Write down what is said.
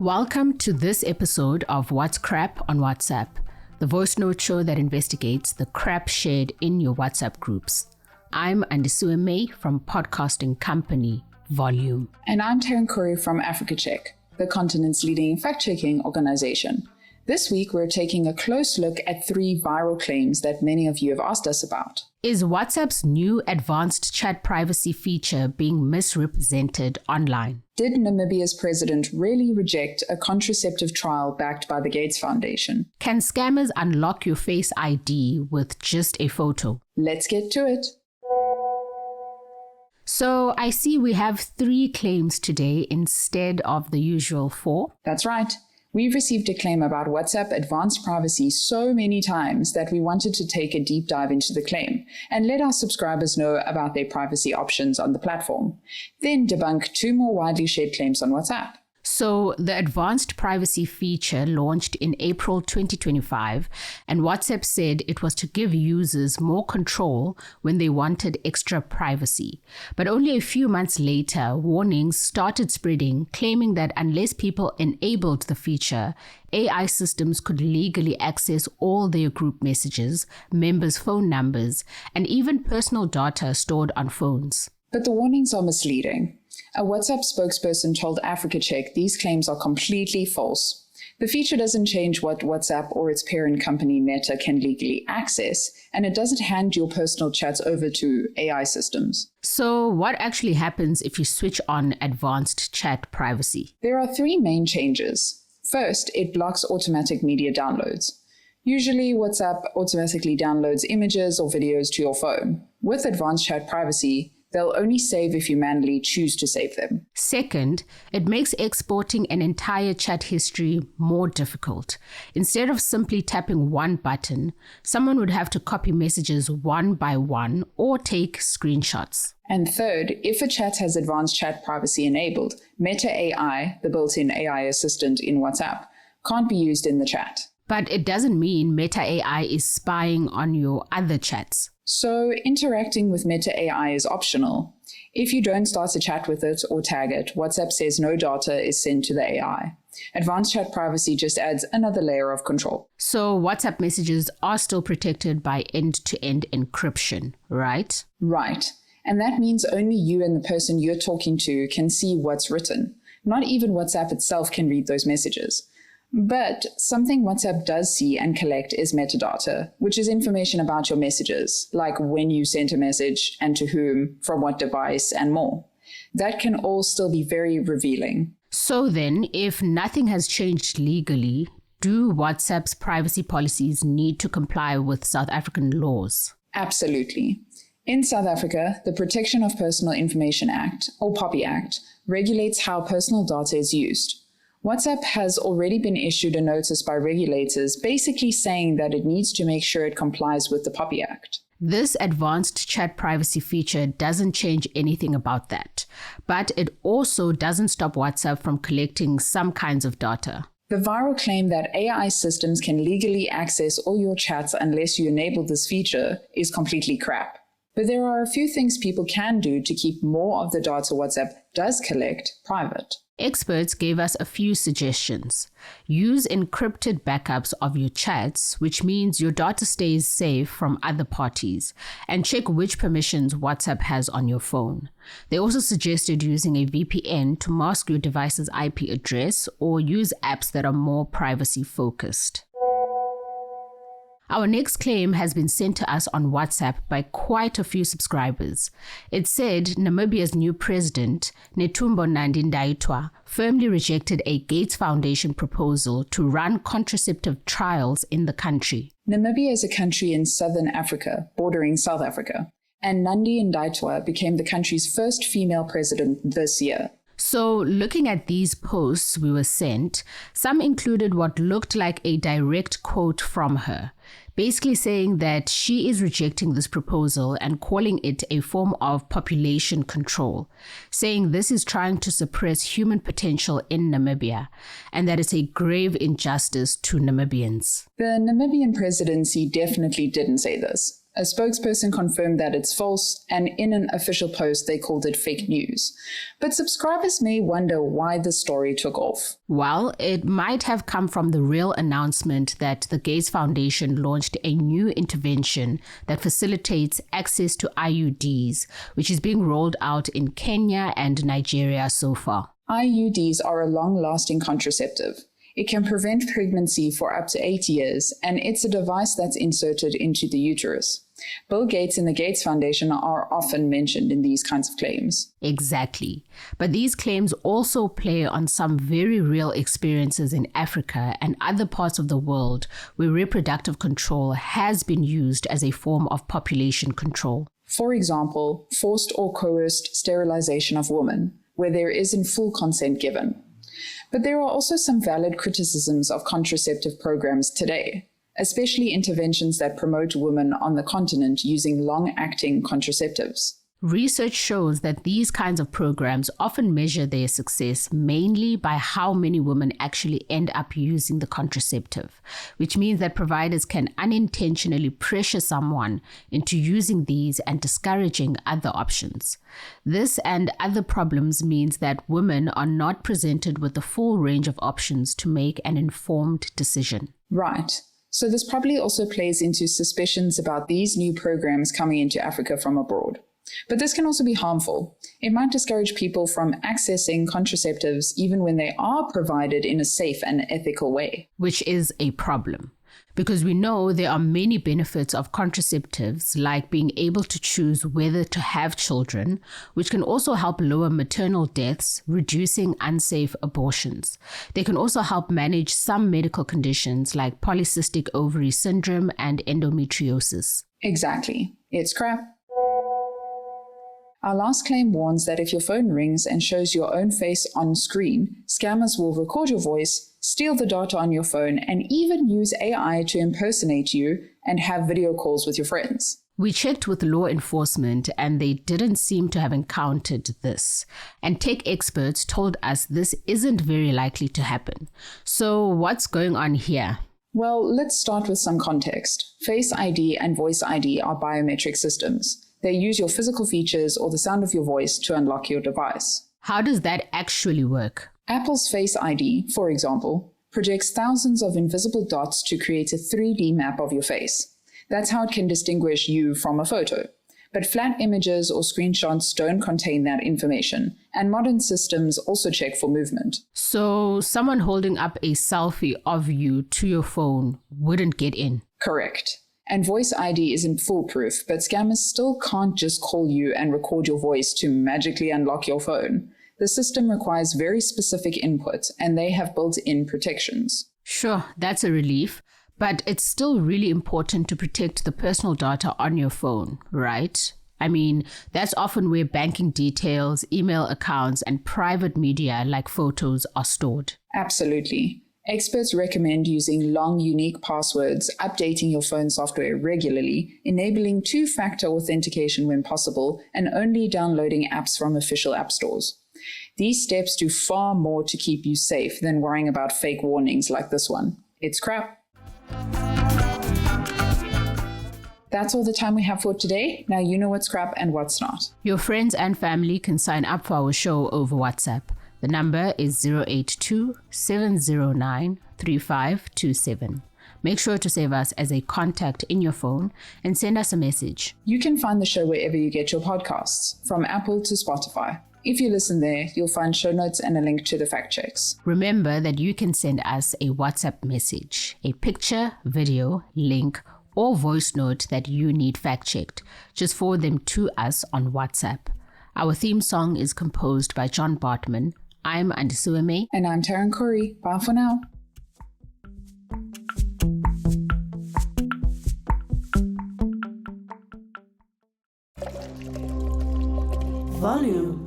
Welcome to this episode of What's Crap on WhatsApp, the voice note show that investigates the crap shared in your WhatsApp groups. I'm Andisua May from podcasting company Volume. And I'm Taryn Corey from Africa Check, the continent's leading fact-checking organization. This week, we're taking a close look at 3 viral claims that many of you have asked us about. Is WhatsApp's new advanced chat privacy feature being misrepresented online? Did Namibia's president really reject a contraceptive trial backed by the Gates Foundation? Can scammers unlock your Face ID with just a photo? Let's get to it. So I see we have 3 claims today instead of the usual 4. That's right. We've received a claim about WhatsApp advanced privacy so many times that we wanted to take a deep dive into the claim and let our subscribers know about their privacy options on the platform. Then debunk 2 more widely shared claims on WhatsApp. So the advanced privacy feature launched in April 2025, and WhatsApp said it was to give users more control when they wanted extra privacy. But only a few months later, warnings started spreading, claiming that unless people enabled the feature, AI systems could legally access all their group messages, members' phone numbers, and even personal data stored on phones. But the warnings are misleading. A WhatsApp spokesperson told Africa Check these claims are completely false. The feature doesn't change what WhatsApp or its parent company Meta can legally access, and it doesn't hand your personal chats over to AI systems. So what actually happens if you switch on advanced chat privacy? There are 3 main changes. First, it blocks automatic media downloads. Usually, WhatsApp automatically downloads images or videos to your phone. With advanced chat privacy, they'll only save if you manually choose to save them. Second, it makes exporting an entire chat history more difficult. Instead of simply tapping one button, someone would have to copy messages one by one or take screenshots. And third, if a chat has advanced chat privacy enabled, Meta AI, the built-in AI assistant in WhatsApp, can't be used in the chat. But it doesn't mean Meta AI is spying on your other chats. So interacting with Meta AI is optional. If you don't start a chat with it or tag it, WhatsApp says no data is sent to the AI. Advanced chat privacy just adds another layer of control. So WhatsApp messages are still protected by end-to-end encryption, right? Right. And that means only you and the person you're talking to can see what's written. Not even WhatsApp itself can read those messages. But something WhatsApp does see and collect is metadata, which is information about your messages, like when you sent a message and to whom, from what device, and more. That can all still be very revealing. So then, if nothing has changed legally, do WhatsApp's privacy policies need to comply with South African laws? Absolutely. In South Africa, the Protection of Personal Information Act, or POPI Act, regulates how personal data is used. WhatsApp has already been issued a notice by regulators basically saying that it needs to make sure it complies with the POPI Act. This advanced chat privacy feature doesn't change anything about that, but it also doesn't stop WhatsApp from collecting some kinds of data. The viral claim that AI systems can legally access all your chats unless you enable this feature is completely crap. But there are a few things people can do to keep more of the data WhatsApp does collect private. Experts gave us a few suggestions. Use encrypted backups of your chats, which means your data stays safe from other parties, and check which permissions WhatsApp has on your phone. They also suggested using a VPN to mask your device's IP address or use apps that are more privacy focused. Our next claim has been sent to us on WhatsApp by quite a few subscribers. It said Namibia's new president, Netumbo Nandi-Ndaitwah, firmly rejected a Gates Foundation proposal to run contraceptive trials in the country. Namibia is a country in southern Africa, bordering South Africa, and Nandi-Ndaitwah became the country's first female president this year. So looking at these posts we were sent, some included what looked like a direct quote from her, basically saying that she is rejecting this proposal and calling it a form of population control, saying this is trying to suppress human potential in Namibia and that it's a grave injustice to Namibians. The Namibian presidency definitely didn't say this. A spokesperson confirmed that it's false, and in an official post, they called it fake news. But subscribers may wonder why the story took off. Well, it might have come from the real announcement that the Gates Foundation launched a new intervention that facilitates access to IUDs, which is being rolled out in Kenya and Nigeria so far. IUDs are a long-lasting contraceptive. It can prevent pregnancy for up to 8 years, and it's a device that's inserted into the uterus. Bill Gates and the Gates Foundation are often mentioned in these kinds of claims. Exactly. But these claims also play on some very real experiences in Africa and other parts of the world where reproductive control has been used as a form of population control. For example, forced or coerced sterilization of women, where there isn't full consent given. But there are also some valid criticisms of contraceptive programs today, especially interventions that promote women on the continent using long-acting contraceptives. Research shows that these kinds of programs often measure their success mainly by how many women actually end up using the contraceptive, which means that providers can unintentionally pressure someone into using these and discouraging other options. This and other problems means that women are not presented with the full range of options to make an informed decision. Right. So this probably also plays into suspicions about these new programs coming into Africa from abroad. But this can also be harmful. It might discourage people from accessing contraceptives even when they are provided in a safe and ethical way. Which is a problem, because we know there are many benefits of contraceptives, like being able to choose whether to have children, which can also help lower maternal deaths, reducing unsafe abortions. They can also help manage some medical conditions like polycystic ovary syndrome and endometriosis. Exactly. It's crap. Our last claim warns that if your phone rings and shows your own face on screen, scammers will record your voice, steal the data on your phone, and even use AI to impersonate you and have video calls with your friends. We checked with law enforcement and they didn't seem to have encountered this. And tech experts told us this isn't very likely to happen. So what's going on here? Well, let's start with some context. Face ID and Voice ID are biometric systems. They use your physical features or the sound of your voice to unlock your device. How does that actually work? Apple's Face ID, for example, projects thousands of invisible dots to create a 3D map of your face. That's how it can distinguish you from a photo. But flat images or screenshots don't contain that information, and modern systems also check for movement. So someone holding up a selfie of you to your phone wouldn't get in? Correct. And Voice ID isn't foolproof, but scammers still can't just call you and record your voice to magically unlock your phone. The system requires very specific input, and they have built-in protections. Sure, that's a relief, but it's still really important to protect the personal data on your phone, right? I mean, that's often where banking details, email accounts, and private media like photos are stored. Absolutely. Experts recommend using long, unique passwords, updating your phone software regularly, enabling two-factor authentication when possible, and only downloading apps from official app stores. These steps do far more to keep you safe than worrying about fake warnings like this one. It's crap. That's all the time we have for today. Now you know what's crap and what's not. Your friends and family can sign up for our show over WhatsApp. The number is 082-709-3527. Make sure to save us as a contact in your phone and send us a message. You can find the show wherever you get your podcasts, from Apple to Spotify. If you listen there, you'll find show notes and a link to the fact checks. Remember that you can send us a WhatsApp message, a picture, video, link, or voice note that you need fact checked. Just forward them to us on WhatsApp. Our theme song is composed by John Bartman. I'm Andisueme. And I'm Taryn Corey. Bye for now. Volume.